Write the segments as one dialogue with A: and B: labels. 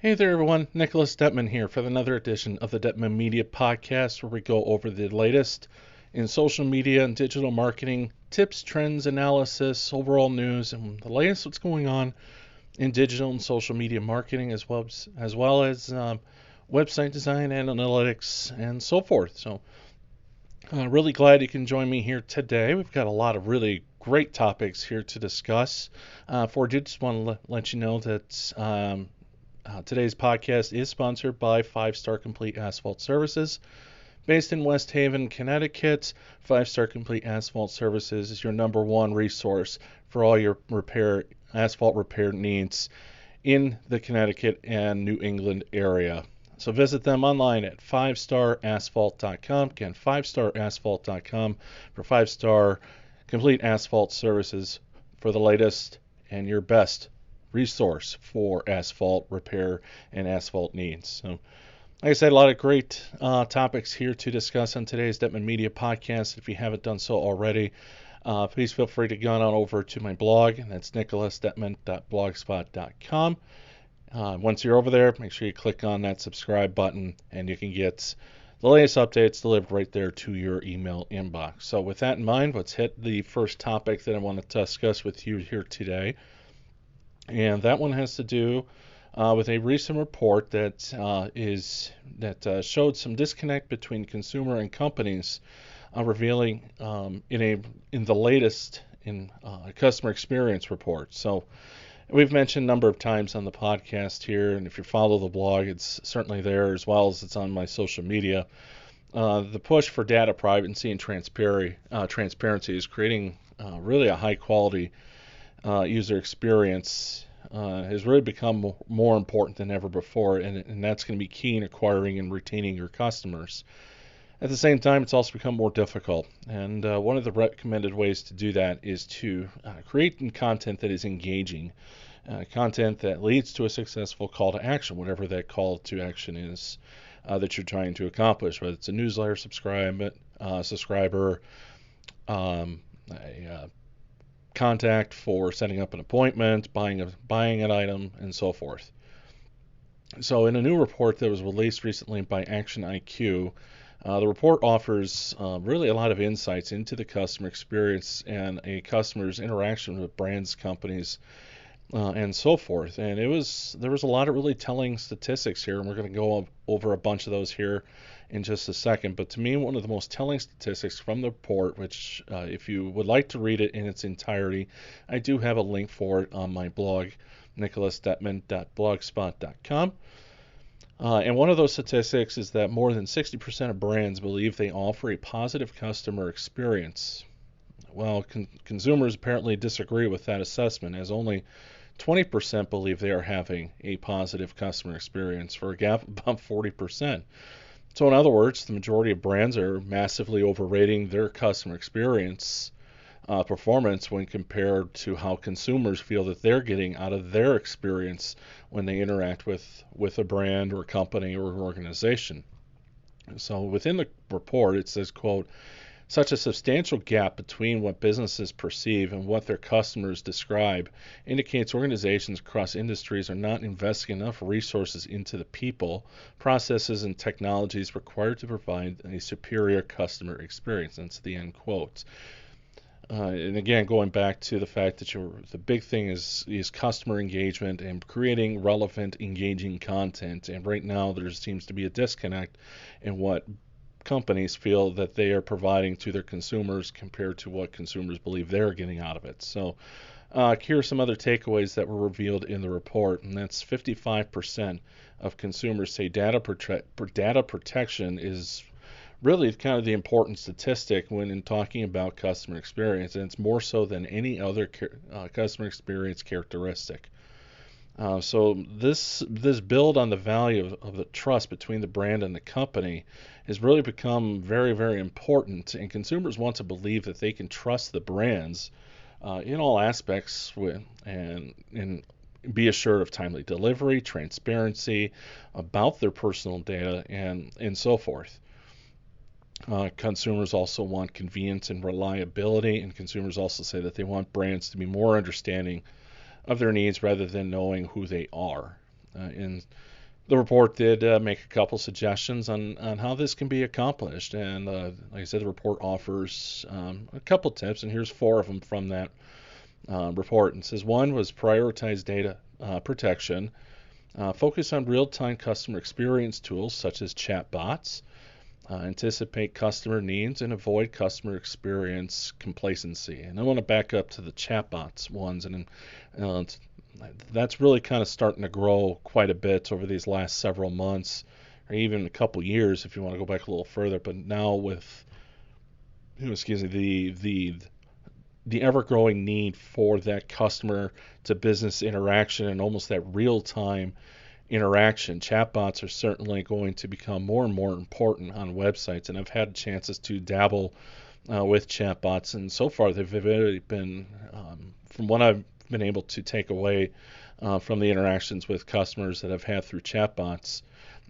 A: Hey there, everyone. Nicholas Dettmann here for another edition of the Dettmann Media Podcast, where we go over the latest in social media and digital marketing tips, trends, analysis, overall news, and the latest what's going on in digital and social media marketing, as well as website design, analytics, and so forth. So, really glad you can join me here today. We've got a lot of really great topics here to discuss. For I just want to let you know that. Today's podcast is sponsored by 5 Star Complete Asphalt Services. Based in West Haven, Connecticut, 5 Star Complete Asphalt Services is your number one resource for all your asphalt repair needs in the Connecticut and New England area. So visit them online at 5starasphalt.com. Again, 5starasphalt.com for 5 Star Complete Asphalt Services for the latest and your best resource for asphalt repair and asphalt needs. So, like I said, a lot of great topics here to discuss on today's Dettmann Media Podcast. If you haven't done so already, please feel free to go on over to my blog. That's nicholasdettmann.blogspot.com. Once you're over there, make sure you click on that subscribe button, and you can get the latest updates delivered right there to your email inbox. So, with that in mind, let's hit the first topic that I want to discuss with you here today. And that one has to do with a recent report that showed some disconnect between consumer and companies, revealing in the latest customer experience report. So we've mentioned a number of times on the podcast here, and if you follow the blog, it's certainly there as well as it's on my social media. The push for data privacy and transparency is creating really a high quality user experience has really become more important than ever before, and that's going to be key in acquiring and retaining your customers. At the same time, it's also become more difficult, and one of the recommended ways to do that is to create content that is engaging, content that leads to a successful call to action, whatever that call to action is that you're trying to accomplish, whether it's a newsletter subscriber, a contact for setting up an appointment, buying an item, and so forth. So in a new report that was released recently by Action IQ, the report offers really a lot of insights into the customer experience and a customer's interaction with brands, companies, and so forth. And there was a lot of really telling statistics here, and we're going to go over a bunch of those here in just a second. But to me, one of the most telling statistics from the report, which if you would like to read it in its entirety, I do have a link for it on my blog, nicholasdettmann.blogspot.com. And one of those statistics is that more than 60% of brands believe they offer a positive customer experience. Well, consumers apparently disagree with that assessment, as only 20% believe they are having a positive customer experience, for a gap of about 40%. So in other words, the majority of brands are massively overrating their customer experience performance when compared to how consumers feel that they're getting out of their experience when they interact with a brand or company or organization. So within the report, it says, quote, "Such a substantial gap between what businesses perceive and what their customers describe indicates organizations across industries are not investing enough resources into the people, processes, and technologies required to provide a superior customer experience." That's the end quote. And again, going back to the fact that the big thing is customer engagement and creating relevant, engaging content. And right now, there seems to be a disconnect in what companies feel that they are providing to their consumers compared to what consumers believe they're getting out of it. So here are some other takeaways that were revealed in the report, and that's 55% of consumers say data protection is really kind of the important statistic when in talking about customer experience, and it's more so than any other customer experience characteristic. So this build on the value of the trust between the brand and the company has really become very, very important, and consumers want to believe that they can trust the brands in all aspects and be assured of timely delivery, transparency about their personal data, and so forth. Consumers also want convenience and reliability, and consumers also say that they want brands to be more understanding of their needs rather than knowing who they are. In the report did make a couple suggestions on how this can be accomplished. And like I said, the report offers a couple tips, and here's 4 of them from that report. And it says one was prioritize data protection, focus on real-time customer experience tools such as chatbots, anticipate customer needs, and avoid customer experience complacency. And I want to back up to the chatbots ones, and that's really kind of starting to grow quite a bit over these last several months, or even a couple years if you want to go back a little further. But now with, the ever-growing need for that customer to business interaction and almost that real-time interaction, chatbots are certainly going to become more and more important on websites. And I've had chances to dabble with chatbots, and so far they've really been, from what I've been able to take away from the interactions with customers that I've had through chatbots,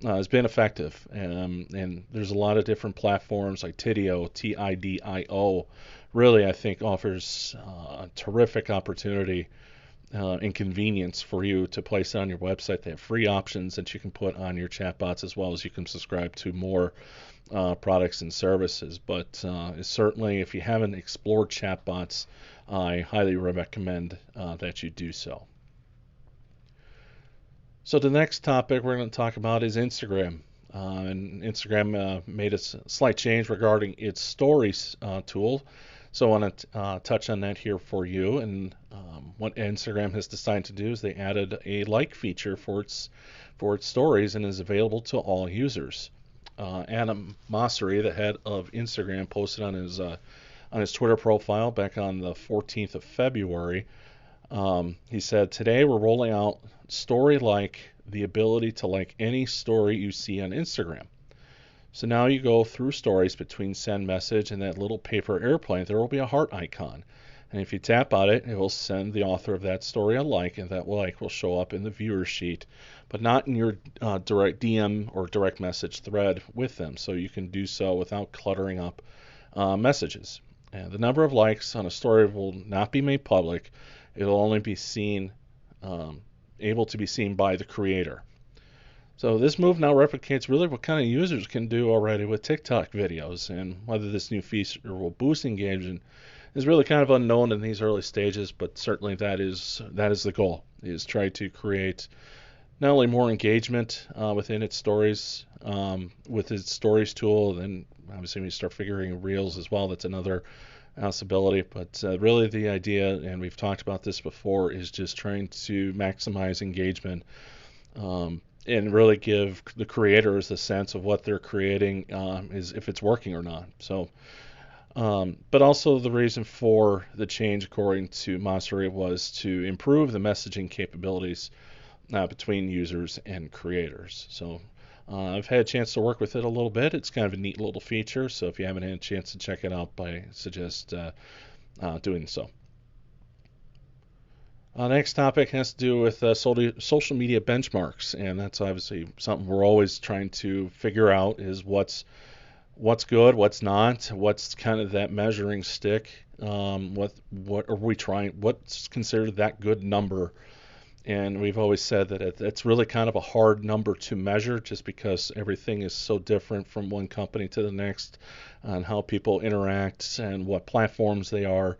A: has been effective. And there's a lot of different platforms like Tidio, Tidio, really I think offers a terrific opportunity and convenience for you to place it on your website. They have free options that you can put on your chatbots, as well as you can subscribe to more products and services. But certainly, if you haven't explored chatbots, I highly recommend that you do so. So the next topic we're going to talk about is Instagram. And Instagram made a slight change regarding its stories tool. So I want to touch on that here for you. And what Instagram has decided to do is they added a like feature for its stories, and is available to all users. Adam Mosseri, the head of Instagram, posted on his Twitter profile back on the 14th of February. He said, "Today we're rolling out Story Like, the ability to like any story you see on Instagram. So now you go through stories between send message and that little paper airplane, there will be a heart icon. And if you tap on it, it will send the author of that story a like, and that like will show up in the viewer sheet, but not in your direct DM or direct message thread with them. So you can do so without cluttering up messages. And the number of likes on a story will not be made public. It will only be seen, able to be seen by the creator." So this move now replicates really what kind of users can do already with TikTok videos, and whether this new feature will boost engagement is really kind of unknown in these early stages, but certainly that is the goal, is try to create not only more engagement within its stories, with its stories tool, then obviously when you start figuring reels as well, that's another possibility. But really the idea, and we've talked about this before, is just trying to maximize engagement, and really give the creators a sense of what they're creating, is if it's working or not. So, but also the reason for the change, according to Mosseri, was to improve the messaging capabilities between users and creators. So I've had a chance to work with it a little bit. It's kind of a neat little feature. So if you haven't had a chance to check it out, I suggest doing so. Next topic has to do with social media benchmarks, and that's obviously something we're always trying to figure out, is what's good, what's not, what's kind of that measuring stick, what are we trying, what's considered that good number. And we've always said that it's really kind of a hard number to measure, just because everything is so different from one company to the next on how people interact and what platforms they are.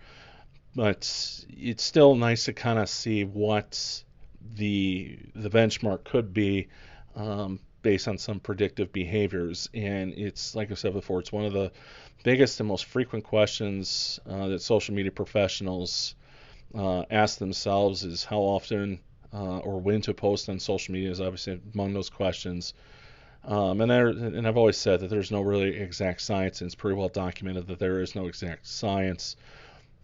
A: But it's still nice to kind of see what the benchmark could be, based on some predictive behaviors. And it's, like I said before, it's one of the biggest and most frequent questions that social media professionals ask themselves, is how often or when to post on social media is obviously among those questions. And I've always said that there's no really exact science, and it's pretty well documented that there is no exact science.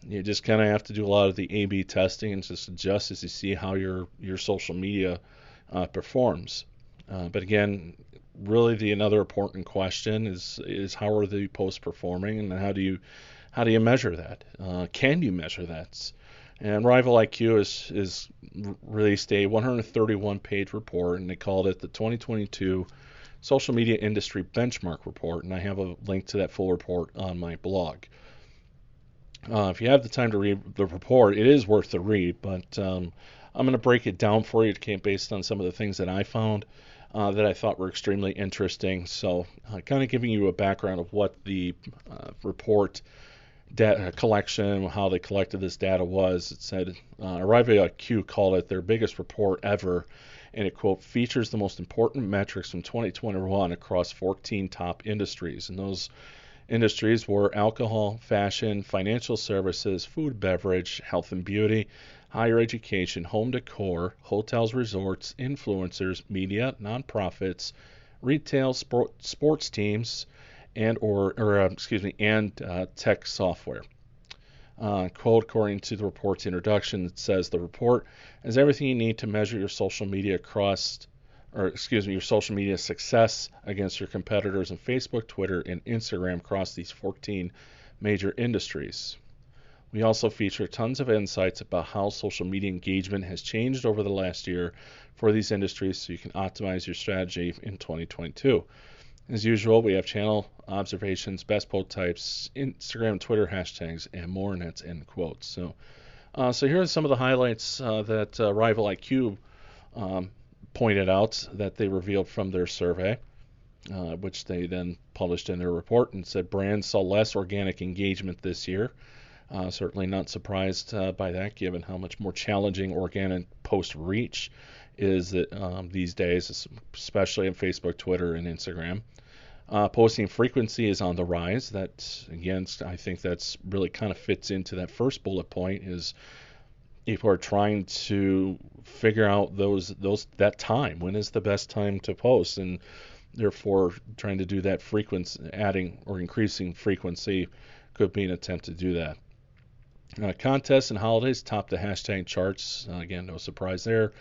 A: You just kind of have to do a lot of the A/B testing and just adjust as you see how your social media performs. But again, really another important question is how are the posts performing, and how do you measure that? Can you measure that? And Rival IQ is released a 131-page report, and they called it the 2022 Social Media Industry Benchmark Report, and I have a link to that full report on my blog. If you have the time to read the report, it is worth the read, but I'm going to break it down for you based on some of the things that I found that I thought were extremely interesting. So kind of giving you a background of what the report data collection, how they collected this data was. It said ArriveIQ called it their biggest report ever, and it, quote, features the most important metrics from 2021 across 14 top industries. And those industries were alcohol, fashion, financial services, food, beverage, health and beauty, higher education, home decor, hotels, resorts, influencers, media, nonprofits, retail, sports teams, and tech software. Quote, according to the report's introduction, it says the report has everything you need to measure your social media your social media success against your competitors in Facebook, Twitter, and Instagram across these 14 major industries. We also feature tons of insights about how social media engagement has changed over the last year for these industries so you can optimize your strategy in 2022. As usual, we have channel observations, best post types, Instagram and Twitter hashtags, and more, and that's end quotes. So here are some of the highlights that Rival IQ pointed out that they revealed from their survey, which they then published in their report, and said brands saw less organic engagement this year. Certainly not surprised by that, given how much more challenging organic post reach is these days, especially on Facebook, Twitter, and Instagram. Posting frequency is on the rise. That, again, I think that's really kind of fits into that first bullet point, is people are trying to figure out that time. When is the best time to post? And therefore, trying to do that frequency, adding or increasing frequency could be an attempt to do that. Contests and holidays top the hashtag charts. Again, no surprise there.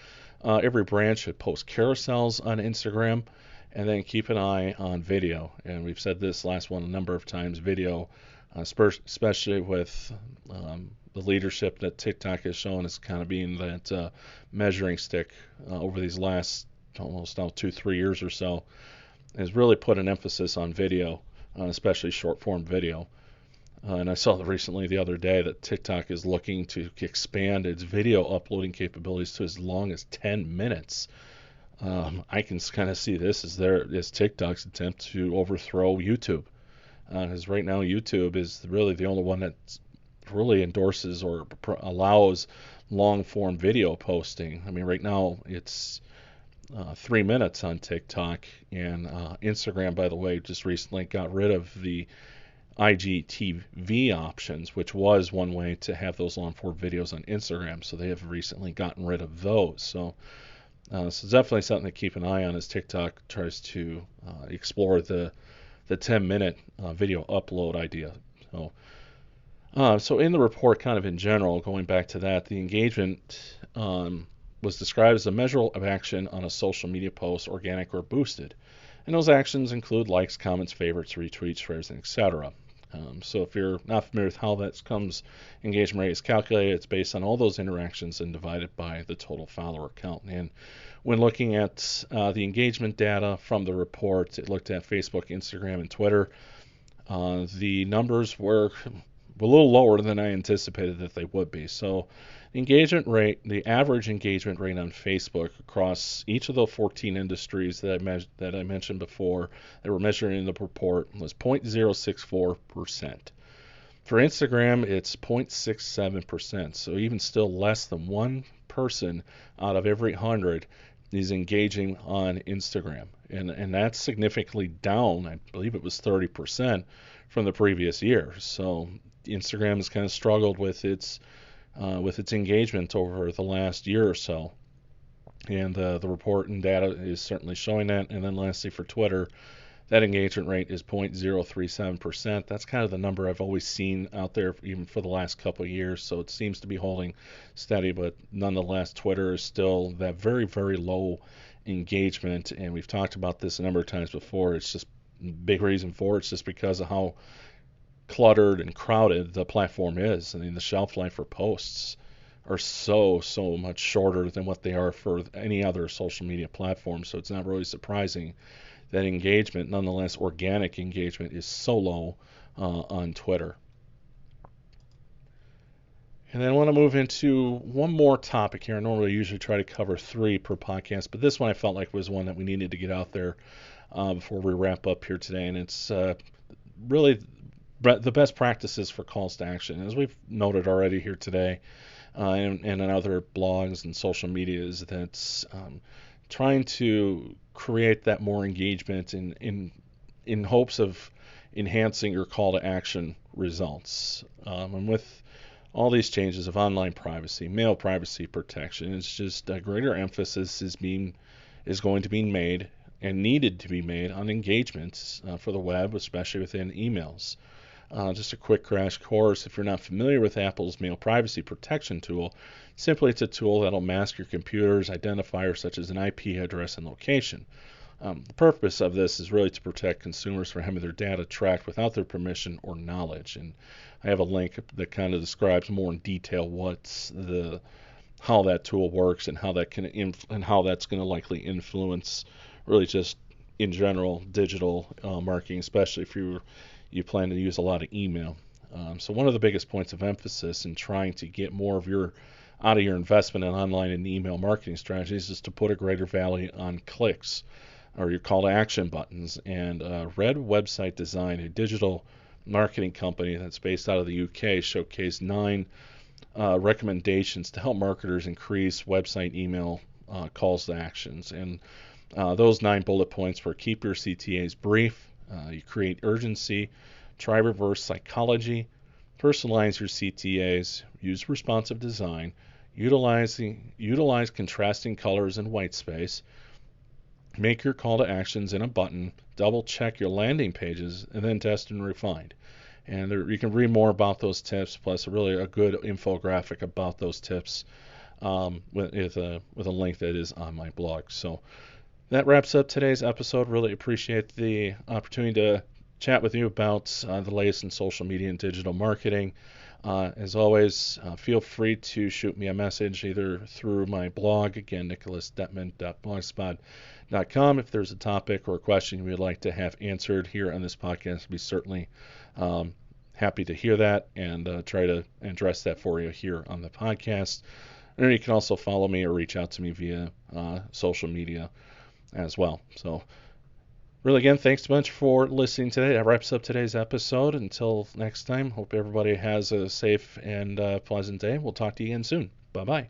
A: Every brand should post carousels on Instagram, and then keep an eye on video. And we've said this last one a number of times, video, especially with the leadership that TikTok has shown as kind of being that measuring stick over these last almost now 2-3 years or so, has really put an emphasis on video, especially short form video. And I saw recently the other day that TikTok is looking to expand its video uploading capabilities to as long as 10 minutes. I can kind of see this as TikTok's attempt to overthrow YouTube. Because right now YouTube is really the only one that really endorses or allows long-form video posting. I mean, right now it's 3 minutes on TikTok, and Instagram, by the way, just recently got rid of the IGTV options, which was one way to have those long-form videos on Instagram. So they have recently gotten rid of those. So definitely something to keep an eye on as TikTok tries to explore the 10-minute video upload idea. So in the report, kind of in general, going back to that, the engagement was described as a measure of action on a social media post, organic or boosted. And those actions include likes, comments, favorites, retweets, shares, etc. So if you're not familiar with how that engagement rate is calculated, it's based on all those interactions and divided by the total follower count. And when looking at the engagement data from the report, it looked at Facebook, Instagram, and Twitter. The numbers were a little lower than I anticipated that they would be. So the average engagement rate on Facebook across each of the 14 industries that I mentioned before that were measured in the report was 0.064%. For Instagram, it's 0.67%. So even still less than one person out of every 100 is engaging on Instagram. And that's significantly down. I believe it was 30% from the previous year. So Instagram has kind of struggled with its engagement over the last year or so, and the report and data is certainly showing that. And then lastly, for Twitter, that engagement rate is 0.037%. That's kind of the number I've always seen out there, even for the last couple of years. So it seems to be holding steady, but nonetheless, Twitter is still that very, very low engagement. And we've talked about this a number of times before. It's just a big reason for it's just because of how cluttered and crowded the platform is. I mean, the shelf life for posts are so much shorter than what they are for any other social media platform. So it's not really surprising that engagement, nonetheless organic engagement, is so low on Twitter. And then I want to move into one more topic here. I normally usually try to cover 3 per podcast, but this one I felt like was one that we needed to get out there before we wrap up here today. And it's really the best practices for calls to action. As we've noted already here today, and in other blogs and social media, is that trying to create that more engagement in hopes of enhancing your call to action results. And with all these changes of online privacy, mail privacy protection, it's just a greater emphasis is going to be made and needed to be made on engagements for the web, especially within emails. Just a quick crash course. If you're not familiar with Apple's mail privacy protection tool, simply it's a tool that'll mask your computer's identifiers such as an IP address and location. The purpose of this is really to protect consumers from having their data tracked without their permission or knowledge. And I have a link that kind of describes more in detail how that tool works and how that and how that's going to likely influence really just in general digital marketing, especially if you plan to use a lot of email. So one of the biggest points of emphasis in trying to get more of out of your investment in online and email marketing strategies is to put a greater value on clicks or your call to action buttons. And Red Website Design, a digital marketing company that's based out of the UK, showcased 9 recommendations to help marketers increase website email calls to actions. And those 9 bullet points were: keep your CTAs brief, you create urgency, try reverse psychology, personalize your CTAs, use responsive design, utilize contrasting colors and white space, make your call to actions in a button, double check your landing pages, and then test and refine. And you can read more about those tips, plus a good infographic about those tips with a link that is on my blog. So that wraps up today's episode. Really appreciate the opportunity to chat with you about the latest in social media and digital marketing. As always, feel free to shoot me a message either through my blog, again, nicholasdettman.blogspot.com. If there's a topic or a question you would like to have answered here on this podcast, I'd be certainly happy to hear that and try to address that for you here on the podcast. And you can also follow me or reach out to me via social media as well. So really, again, thanks a bunch for listening today. That wraps up today's episode. Until next time, hope everybody has a safe and pleasant day. We'll talk to you again soon. Bye-bye.